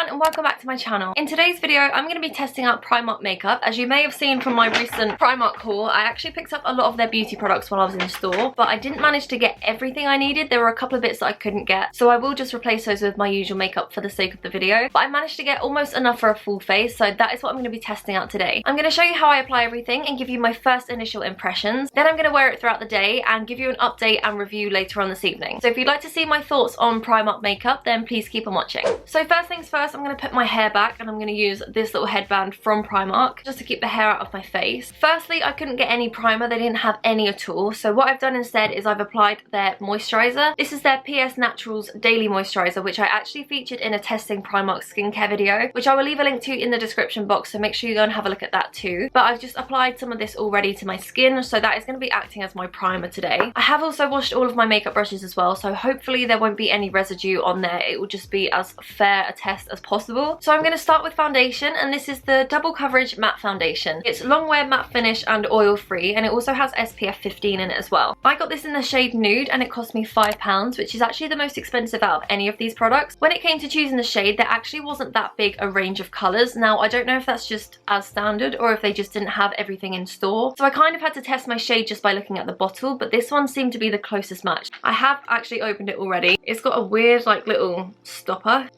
everyone and welcome back to my channel. In today's video I'm going to be testing out Primark makeup. As you may have seen from my recent Primark haul, I actually picked up a lot of their beauty products while I was in store, but I didn't manage to get everything I needed. There were a couple of bits that I couldn't get, so I will just replace those with my usual makeup for the sake of the video. But I managed to get almost enough for a full face, so that is what I'm going to be testing out today. I'm going to show you how I apply everything and give you my first initial impressions. Then I'm going to wear it throughout the day and give you an update and review later on this evening. So if you'd like to see my thoughts on Primark makeup, then please keep on watching. So first things first, I'm going to put my hair back and I'm going to use this little headband from Primark just to keep the hair out of my face. Firstly, I couldn't get any primer. They didn't have any at all. So what I've done instead is I've applied their moisturiser. This is their PS Naturals Daily Moisturiser, which I actually featured in a testing Primark skincare video, which I will leave a link to in the description box, so make sure you go and have a look at that too. But I've just applied some of this already to my skin, so that is going to be acting as my primer today. I have also washed all of my makeup brushes as well, so hopefully there won't be any residue on there. It will just be as fair a test as possible. So I'm going to start with foundation, and this is the Double Coverage Matte Foundation. It's long wear, matte finish and oil free, and it also has SPF 15 in it as well. I got this in the shade Nude and it cost me £5, which is actually the most expensive out of any of these products. When it came to choosing the shade, there actually wasn't that big a range of colours. Now I don't know if that's just as standard or if they just didn't have everything in store, so I kind of had to test my shade just by looking at the bottle, but this one seemed to be the closest match. I have actually opened it already. It's got a weird like little stopper.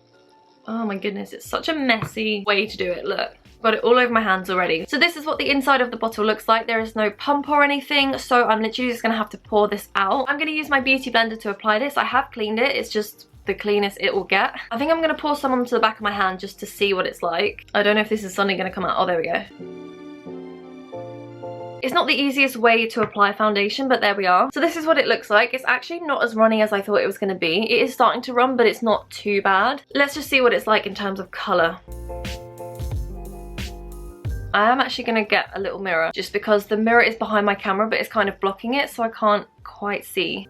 Oh my goodness, it's such a messy way to do it. Look, got it all over my hands already. So this is what the inside of the bottle looks like. There is no pump or anything, so I'm literally just gonna have to pour this out. I'm gonna use my beauty blender to apply this. I have cleaned it, it's just the cleanest it will get. I think I'm gonna pour some onto the back of my hand just to see what it's like. I don't know if this is suddenly gonna come out. Oh, there we go. It's not the easiest way to apply foundation, but there we are. So this is what it looks like. It's actually not as runny as I thought it was going to be. It is starting to run, but it's not too bad. Let's just see what it's like in terms of colour. I am actually going to get a little mirror just because the mirror is behind my camera, but it's kind of blocking it, so I can't quite see.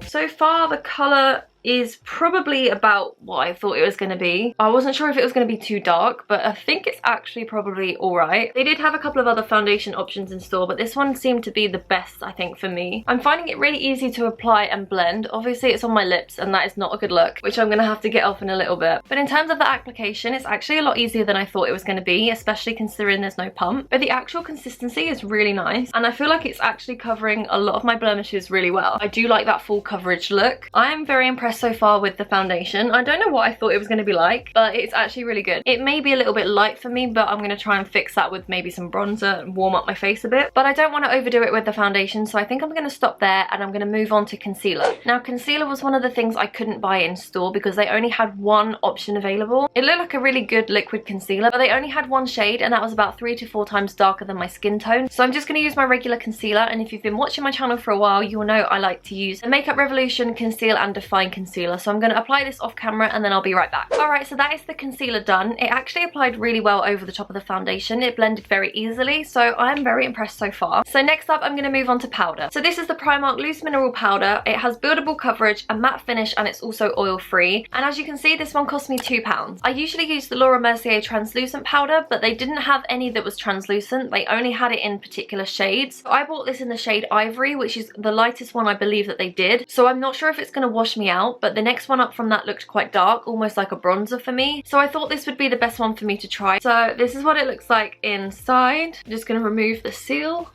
So far, the colour is probably about what I thought it was going to be. I wasn't sure if it was going to be too dark, but I think it's actually probably alright. They did have a couple of other foundation options in store, but this one seemed to be the best, I think, for me. I'm finding it really easy to apply and blend. Obviously, it's on my lips, and that is not a good look, which I'm going to have to get off in a little bit. But in terms of the application, it's actually a lot easier than I thought it was going to be, especially considering there's no pump. But the actual consistency is really nice, and I feel like it's actually covering a lot of my blemishes really well. I do like that full coverage look. I am very impressed so far with the foundation. I don't know what I thought it was going to be like, but it's actually really good. It may be a little bit light for me, but I'm going to try and fix that with maybe some bronzer and warm up my face a bit. But I don't want to overdo it with the foundation, so I think I'm going to stop there and I'm going to move on to concealer. Now, concealer was one of the things I couldn't buy in store because they only had one option available. It looked like a really good liquid concealer, but they only had one shade, and that was about 3 to 4 times darker than my skin tone. So I'm just going to use my regular concealer, and if you've been watching my channel for a while, you'll know I like to use the Makeup Revolution Conceal and Define Concealer. So I'm going to apply this off camera and then I'll be right back. Alright, so that is the concealer done. It actually applied really well over the top of the foundation. It blended very easily, so I'm very impressed so far. So next up, I'm going to move on to powder. So this is the Primark Loose Mineral Powder. It has buildable coverage, a matte finish, and it's also oil free. And as you can see, this one cost me £2. I usually use the Laura Mercier translucent powder, but they didn't have any that was translucent. They only had it in particular shades. So I bought this in the shade Ivory, which is the lightest one I believe that they did. So I'm not sure if it's going to wash me out, but the next one up from that looked quite dark, almost like a bronzer for me. So I thought this would be the best one for me to try. So this is what it looks like inside. I'm just going to remove the seal.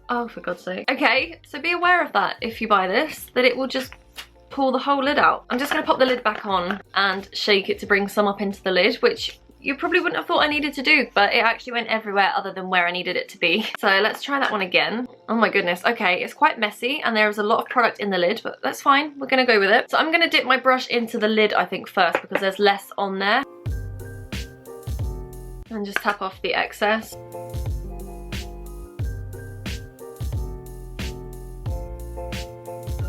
Oh, for God's sake. Okay, so be aware of that if you buy this, that it will just pull the whole lid out. I'm just going to pop the lid back on and shake it to bring some up into the lid, which you probably wouldn't have thought I needed to do, but it actually went everywhere other than where I needed it to be. So let's try that one again. Oh my goodness. Okay, it's quite messy and there is a lot of product in the lid, but that's fine. We're gonna go with it. So I'm gonna dip my brush into the lid, I think, first because there's less on there. And just tap off the excess.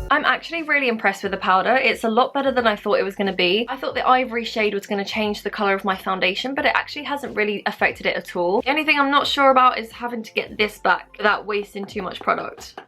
I'm actually really impressed with the powder. It's a lot better than I thought it was going to be. I thought the Ivory shade was going to change the colour of my foundation, but it actually hasn't really affected it at all. The only thing I'm not sure about is having to get this back without wasting too much product.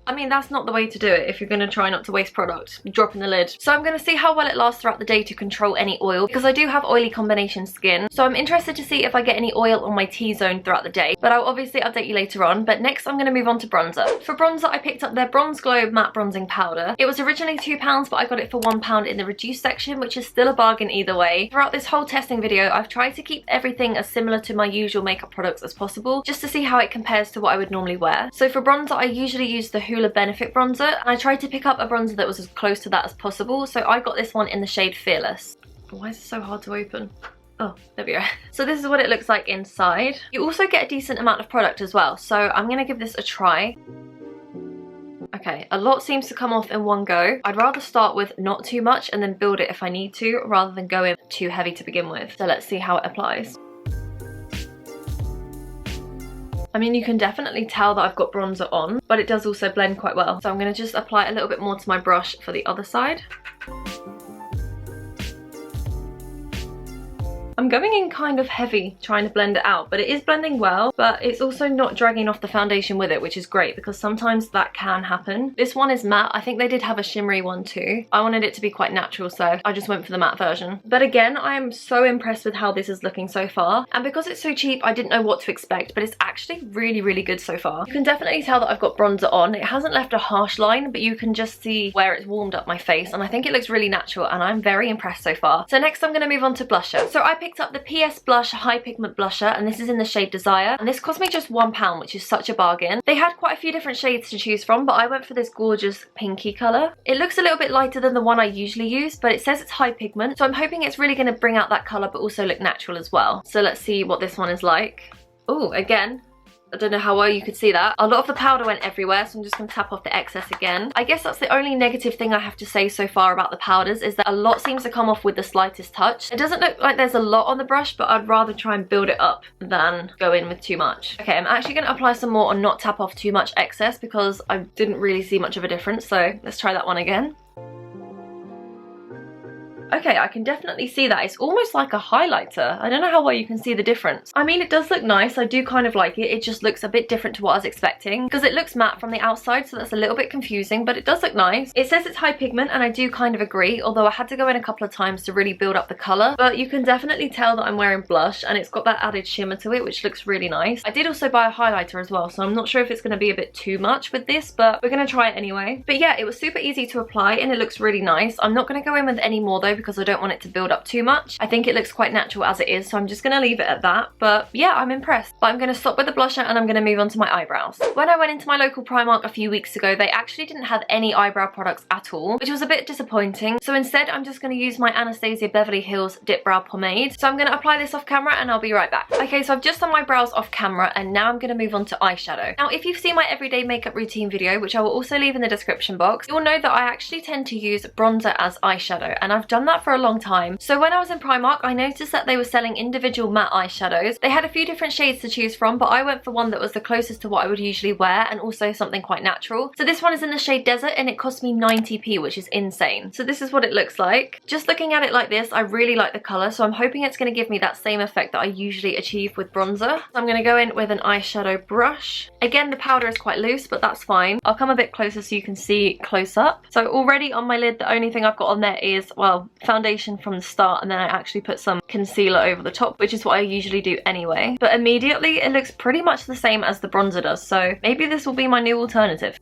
I mean, that's not the way to do it if you're going to try not to waste product. Drop in the lid. So I'm going to see how well it lasts throughout the day to control any oil, because I do have oily combination skin. So I'm interested to see if I get any oil on my T-zone throughout the day, but I'll obviously update you later on. But next I'm going to move on to bronzer. For bronzer, I picked up their Bronze Glow Matte Bronzing Powder. It was originally £2, but I got it for £1 in the reduced section, which is still a bargain either way. Throughout this whole testing video, I've tried to keep everything as similar to my usual makeup products as possible, just to see how it compares to what I would normally wear. So for bronzer, I usually use the Hoola Benefit bronzer, and I tried to pick up a bronzer that was as close to that as possible, so I got this one in the shade Fearless. Why is it so hard to open? Oh, there we go. So this is what it looks like inside. You also get a decent amount of product as well, so I'm gonna give this a try. Okay, a lot seems to come off in one go. I'd rather start with not too much and then build it if I need to, rather than go in too heavy to begin with. So let's see how it applies. I mean, you can definitely tell that I've got bronzer on, but it does also blend quite well. So I'm going to just apply a little bit more to my brush for the other side. I'm going in kind of heavy trying to blend it out, but it is blending well, but it's also not dragging off the foundation with it, which is great because sometimes that can happen. This one is matte. I think they did have a shimmery one too. I wanted it to be quite natural, so I just went for the matte version. But again, I am so impressed with how this is looking so far. And because it's so cheap, I didn't know what to expect, but it's actually really, really good so far. You can definitely tell that I've got bronzer on. It hasn't left a harsh line, but you can just see where it's warmed up my face, and I think it looks really natural, and I'm very impressed so far. So next I'm going to move on to blusher. So I picked up the PS Blush High Pigment Blusher, and this is in the shade Desire, and this cost me just £1, which is such a bargain. They had quite a few different shades to choose from, but I went for this gorgeous pinky colour. It looks a little bit lighter than the one I usually use, but it says it's high pigment, so I'm hoping it's really going to bring out that colour but also look natural as well. So let's see what this one is like. Oh, again, I don't know how well you could see that. A lot of the powder went everywhere, so I'm just going to tap off the excess again. I guess that's the only negative thing I have to say so far about the powders, is that a lot seems to come off with the slightest touch. It doesn't look like there's a lot on the brush, but I'd rather try and build it up than go in with too much. Okay, I'm actually going to apply some more and not tap off too much excess because I didn't really see much of a difference, so let's try that one again. Okay, I can definitely see that. It's almost like a highlighter. I don't know how well you can see the difference. I mean, it does look nice. I do kind of like it. It just looks a bit different to what I was expecting because it looks matte from the outside, so that's a little bit confusing, but it does look nice. It says it's high pigment, and I do kind of agree, although I had to go in a couple of times to really build up the colour. But you can definitely tell that I'm wearing blush, and it's got that added shimmer to it, which looks really nice. I did also buy a highlighter as well, so I'm not sure if it's going to be a bit too much with this, but we're going to try it anyway. But yeah, it was super easy to apply, and it looks really nice. I'm not going to go in with any more though, because I don't want it to build up too much. I think it looks quite natural as it is, so I'm just going to leave it at that. But yeah, I'm impressed. But I'm going to stop with the blusher and I'm going to move on to my eyebrows. When I went into my local Primark a few weeks ago, they actually didn't have any eyebrow products at all, which was a bit disappointing. So instead, I'm just going to use my Anastasia Beverly Hills Dip Brow Pomade. So I'm going to apply this off camera and I'll be right back. Okay, so I've just done my brows off camera and now I'm going to move on to eyeshadow. Now, if you've seen my everyday makeup routine video, which I will also leave in the description box, you'll know that I actually tend to use bronzer as eyeshadow, and I've done that for a long time. So when I was in Primark, I noticed that they were selling individual matte eyeshadows. They had a few different shades to choose from, but I went for one that was the closest to what I would usually wear and also something quite natural. So this one is in the shade Desert and it cost me 90p, which is insane. So this is what it looks like. Just looking at it like this, I really like the colour, so I'm hoping it's going to give me that same effect that I usually achieve with bronzer. So I'm going to go in with an eyeshadow brush. Again, the powder is quite loose, but that's fine. I'll come a bit closer so you can see close up. So already on my lid, the only thing I've got on there is, well, foundation from the start, and then I actually put some concealer over the top, which is what I usually do anyway. But immediately it looks pretty much the same as the bronzer does, so maybe this will be my new alternative.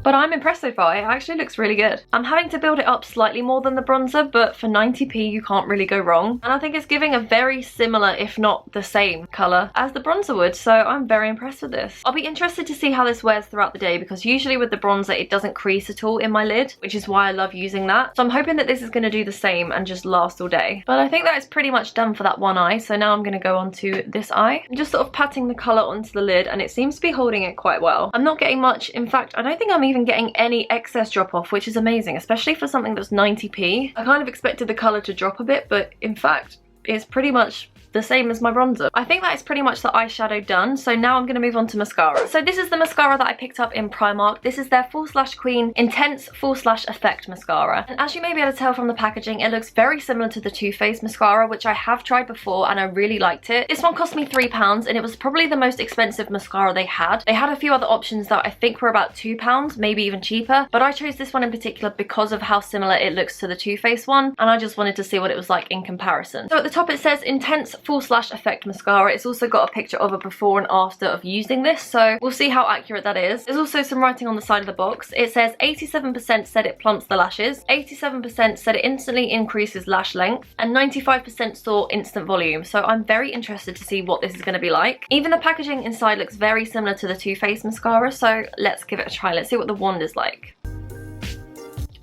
But I'm impressed so far. It actually looks really good. I'm having to build it up slightly more than the bronzer, but for 90p you can't really go wrong. And I think it's giving a very similar, if not the same, colour as the bronzer would, so I'm very impressed with this. I'll be interested to see how this wears throughout the day, because usually with the bronzer it doesn't crease at all in my lid, which is why I love using that. So I'm hoping that this is going to do the same and just last all day. But I think that is pretty much done for that one eye, so now I'm going to go on to this eye. I'm just sort of patting the colour onto the lid and it seems to be holding it quite well. I'm not getting much. In fact, I don't think I'm even getting any excess drop off, which is amazing, especially for something that's 90p. I kind of expected the colour to drop a bit, but in fact it's pretty much the same as my bronzer. I think that is pretty much the eyeshadow done, so now I'm going to move on to mascara. So this is the mascara that I picked up in Primark. This is their Full Slash Queen Intense Full Slash Effect Mascara. And as you may be able to tell from the packaging, it looks very similar to the Too Faced mascara, which I have tried before and I really liked it. This one cost me £3 and it was probably the most expensive mascara they had. They had a few other options that I think were about £2, maybe even cheaper, but I chose this one in particular because of how similar it looks to the Too Faced one, and I just wanted to see what it was like in comparison. So at the top it says Intense Full Slash Effect Mascara. It's also got a picture of a before and after of using this, so we'll see how accurate that is. There's also some writing on the side of the box. It says 87% said it plumps the lashes, 87% said it instantly increases lash length, and 95% saw instant volume. So I'm very interested to see what this is going to be like. Even the packaging inside looks very similar to the Too Faced mascara, so let's give it a try. Let's see what the wand is like.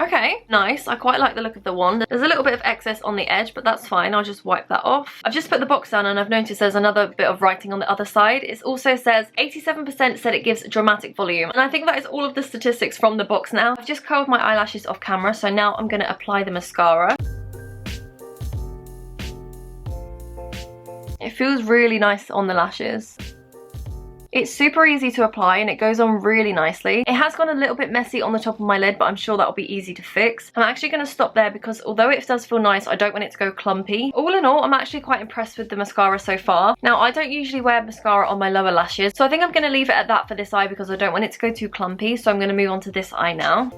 Okay, nice. I quite like the look of the wand. There's a little bit of excess on the edge, but that's fine. I'll just wipe that off. I've just put the box down and I've noticed there's another bit of writing on the other side. It also says 87% said it gives dramatic volume. And I think that is all of the statistics from the box now. I've just curled my eyelashes off camera, so now I'm going to apply the mascara. It feels really nice on the lashes. It's super easy to apply and it goes on really nicely. It has gone a little bit messy on the top of my lid, but I'm sure that'll be easy to fix. I'm actually going to stop there because although it does feel nice, I don't want it to go clumpy. All in all, I'm actually quite impressed with the mascara so far. Now, I don't usually wear mascara on my lower lashes, so I think I'm going to leave it at that for this eye because I don't want it to go too clumpy. So I'm going to move on to this eye now.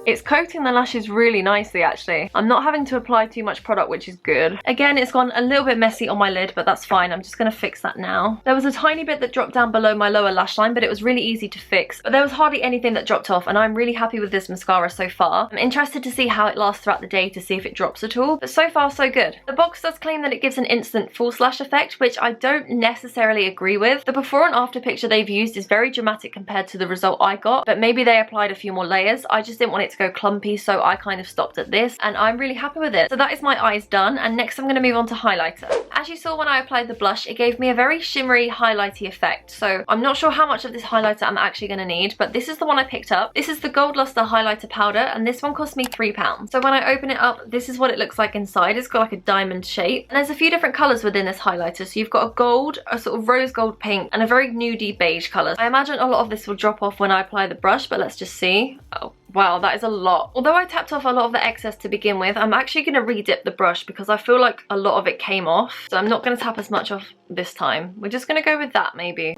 It's coating the lashes really nicely actually. I'm not having to apply too much product, which is good. Again, it's gone a little bit messy on my lid, but that's fine. I'm just going to fix that now. There was a tiny bit that dropped down below my lower lash line, but it was really easy to fix. But there was hardly anything that dropped off, and I'm really happy with this mascara so far. I'm interested to see how it lasts throughout the day to see if it drops at all, but so far so good. The box does claim that it gives an instant full slash effect, which I don't necessarily agree with. The before and after picture they've used is very dramatic compared to the result I got, but maybe they applied a few more layers. I just didn't want it to go clumpy, so I kind of stopped at this, and I'm really happy with it. So that is my eyes done, and next I'm going to move on to highlighter. As you saw when I applied the blush, it gave me a very shimmery highlighty effect, so I'm not sure how much of this highlighter I'm actually going to need, but this is the one I picked up. This is the Gold Lustre highlighter powder, and this one cost me £3. So when I open it up, this is what it looks like inside. It's got like a diamond shape, and there's a few different colours within this highlighter. So you've got a gold, a sort of rose gold pink, and a very nudie beige colour. I imagine a lot of this will drop off when I apply the brush, but let's just see. Oh. Wow, that is a lot. Although I tapped off a lot of the excess to begin with, I'm actually going to re-dip the brush because I feel like a lot of it came off. So I'm not going to tap as much off this time. We're just going to go with that maybe.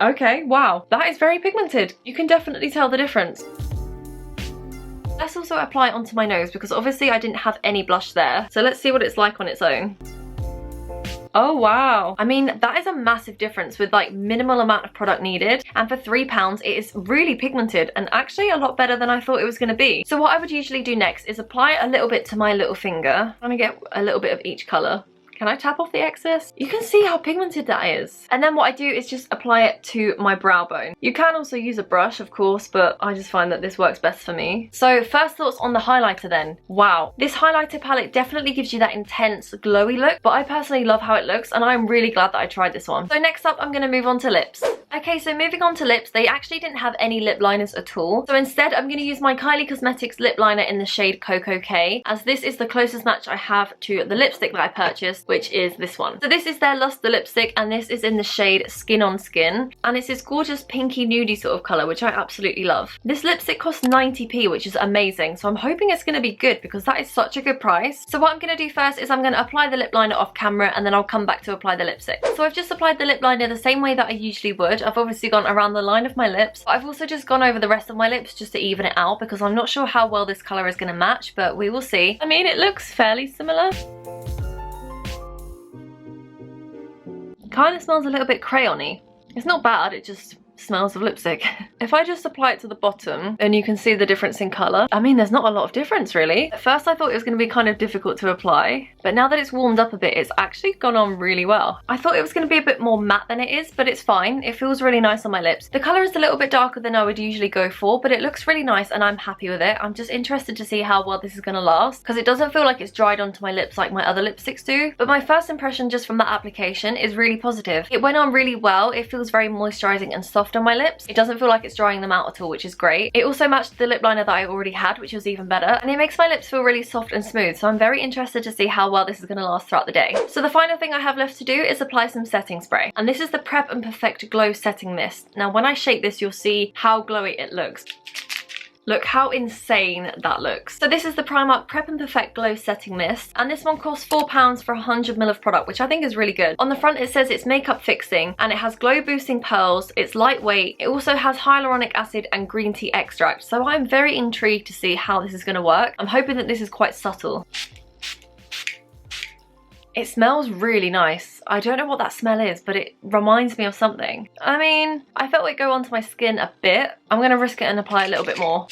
Okay, wow, that is very pigmented. You can definitely tell the difference. Let's also apply it onto my nose because obviously I didn't have any blush there. So let's see what it's like on its own. Oh wow, I mean that is a massive difference with like minimal amount of product needed, and for £3 it is really pigmented and actually a lot better than I thought it was going to be. So what I would usually do next is apply a little bit to my little finger. I'm gonna get a little bit of each colour. Can I tap off the excess? You can see how pigmented that is. And then what I do is just apply it to my brow bone. You can also use a brush, of course, but I just find that this works best for me. So first thoughts on the highlighter then. Wow. This highlighter palette definitely gives you that intense glowy look, but I personally love how it looks and I'm really glad that I tried this one. So next up, I'm gonna move on to lips. Okay, so moving on to lips, they actually didn't have any lip liners at all. So instead, I'm gonna use my Kylie Cosmetics lip liner in the shade Cocoa K, as this is the closest match I have to the lipstick that I purchased, which is this one. So this is their Lustre lipstick, and this is in the shade Skin on Skin, and it's this gorgeous pinky nudie sort of colour, which I absolutely love. This lipstick costs 90p, which is amazing, so I'm hoping it's going to be good because that is such a good price. So what I'm going to do first is I'm going to apply the lip liner off camera, and then I'll come back to apply the lipstick. So I've just applied the lip liner the same way that I usually would. I've obviously gone around the line of my lips, but I've also just gone over the rest of my lips just to even it out because I'm not sure how well this colour is going to match, but we will see. I mean, it looks fairly similar. Kind of smells a little bit crayon-y. It's not bad, it just smells of lipstick. If I just apply it to the bottom, then you can see the difference in colour. I mean, there's not a lot of difference really. At first I thought it was going to be kind of difficult to apply, but now that it's warmed up a bit, it's actually gone on really well. I thought it was going to be a bit more matte than it is, but it's fine. It feels really nice on my lips. The colour is a little bit darker than I would usually go for, but it looks really nice and I'm happy with it. I'm just interested to see how well this is going to last, because it doesn't feel like it's dried onto my lips like my other lipsticks do. But my first impression just from that application is really positive. It went on really well. It feels very moisturising and soft soft on my lips. It doesn't feel like it's drying them out at all, which is great. It also matched the lip liner that I already had, which was even better. And it makes my lips feel really soft and smooth. So I'm very interested to see how well this is going to last throughout the day. So the final thing I have left to do is apply some setting spray. And this is the Prep and Perfect Glow Setting Mist. Now when I shake this, you'll see how glowy it looks. Look how insane that looks. So this is the Primark Prep and Perfect Glow Setting Mist, and this one costs £4 for 100ml of product, which I think is really good. On the front it says it's makeup fixing, and it has glow boosting pearls, it's lightweight, it also has hyaluronic acid and green tea extract, so I'm very intrigued to see how this is going to work. I'm hoping that this is quite subtle. It smells really nice. I don't know what that smell is, but it reminds me of something. I mean, I felt it go onto my skin a bit. I'm gonna risk it and apply a little bit more.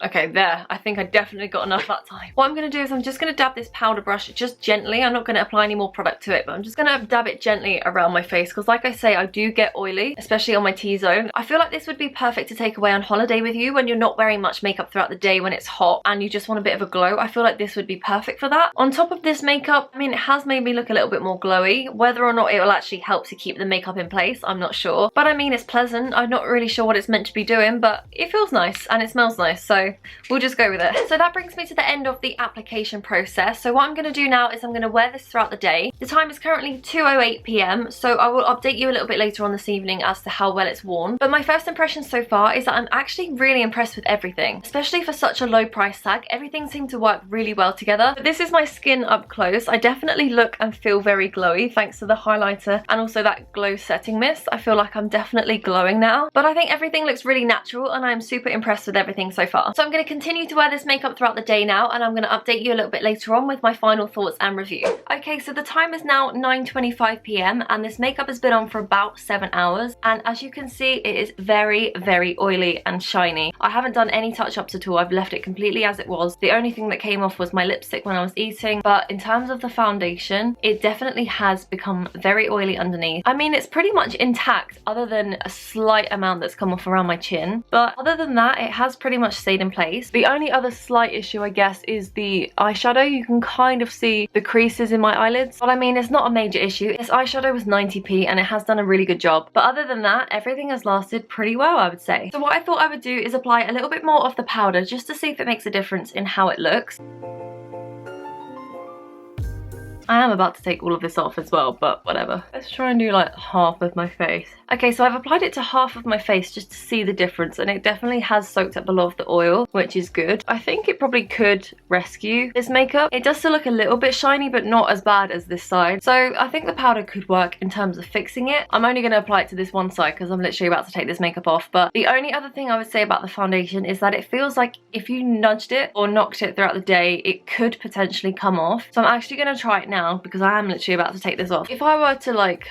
Okay, there. I think I definitely got enough that time. What I'm going to do is I'm just going to dab this powder brush just gently. I'm not going to apply any more product to it, but I'm just going to dab it gently around my face because like I say, I do get oily, especially on my T-zone. I feel like this would be perfect to take away on holiday with you when you're not wearing much makeup throughout the day when it's hot and you just want a bit of a glow. I feel like this would be perfect for that. On top of this makeup, I mean, it has made me look a little bit more glowy. Whether or not it will actually help to keep the makeup in place, I'm not sure. But I mean, it's pleasant. I'm not really sure what it's meant to be doing, but it feels nice and it smells nice, so we'll just go with it. So that brings me to the end of the application process. So what I'm going to do now is I'm going to wear this throughout the day. The time is currently 2:08 p.m, so I will update you a little bit later on this evening as to how well it's worn. But my first impression so far is that I'm actually really impressed with everything, especially for such a low price tag. Everything seemed to work really well together. But this is my skin up close. I definitely look and feel very glowy thanks to the highlighter and also that glow setting mist. I feel like I'm definitely glowing now, but I think everything looks really natural and I'm super impressed with everything so far. So I'm going to continue to wear this makeup throughout the day now, and I'm going to update you a little bit later on with my final thoughts and review. Okay, so the time is now 9:25 p.m. and this makeup has been on for about 7 hours, and as you can see, it is very, very oily and shiny. I haven't done any touch-ups at all. I've left it completely as it was. The only thing that came off was my lipstick when I was eating, but in terms of the foundation, it definitely has become very oily underneath. I mean, it's pretty much intact other than a slight amount that's come off around my chin, but other than that, it has pretty much stayed in place. The only other slight issue, I guess, is the eyeshadow. You can kind of see the creases in my eyelids, but I mean, it's not a major issue. This eyeshadow was 90p and it has done a really good job, but other than that, everything has lasted pretty well, I would say. So what I thought I would do is apply a little bit more of the powder just to see if it makes a difference in how it looks. I am about to take all of this off as well, but whatever. Let's try and do like half of my face. Okay, so I've applied it to half of my face just to see the difference, and it definitely has soaked up a lot of the oil, which is good. I think it probably could rescue this makeup. It does still look a little bit shiny, but not as bad as this side. So I think the powder could work in terms of fixing it. I'm only going to apply it to this one side because I'm literally about to take this makeup off. But the only other thing I would say about the foundation is that it feels like if you nudged it or knocked it throughout the day, it could potentially come off. So I'm actually going to try it now because I am literally about to take this off. If I were to like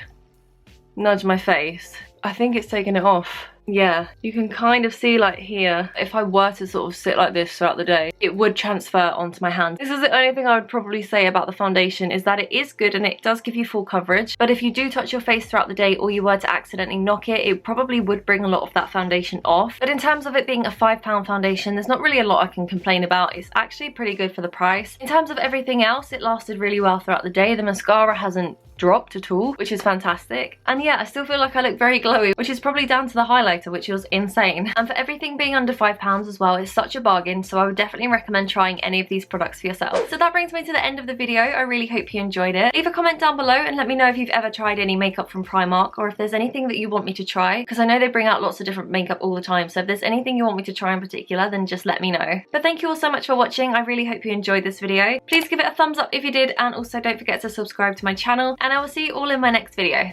nudge my face, I think it's taken it off. Yeah, you can kind of see like here, if I were to sort of sit like this throughout the day, it would transfer onto my hand. This is the only thing I would probably say about the foundation, is that it is good and it does give you full coverage, but if you do touch your face throughout the day or you were to accidentally knock it, it probably would bring a lot of that foundation off. But in terms of it being a £5 foundation, there's not really a lot I can complain about. It's actually pretty good for the price. In terms of everything else, it lasted really well throughout the day. The mascara hasn't dropped at all, which is fantastic. And yeah, I still feel like I look very glowy, which is probably down to the highlighter, which was insane. And for everything being under £5 as well, it's such a bargain, so I would definitely recommend trying any of these products for yourself. So that brings me to the end of the video. I really hope you enjoyed it. Leave a comment down below and let me know if you've ever tried any makeup from Primark, or if there's anything that you want me to try, because I know they bring out lots of different makeup all the time, so if there's anything you want me to try in particular, then just let me know. But thank you all so much for watching. I really hope you enjoyed this video. Please give it a thumbs up if you did, and also don't forget to subscribe to my channel, and I will see you all in my next video.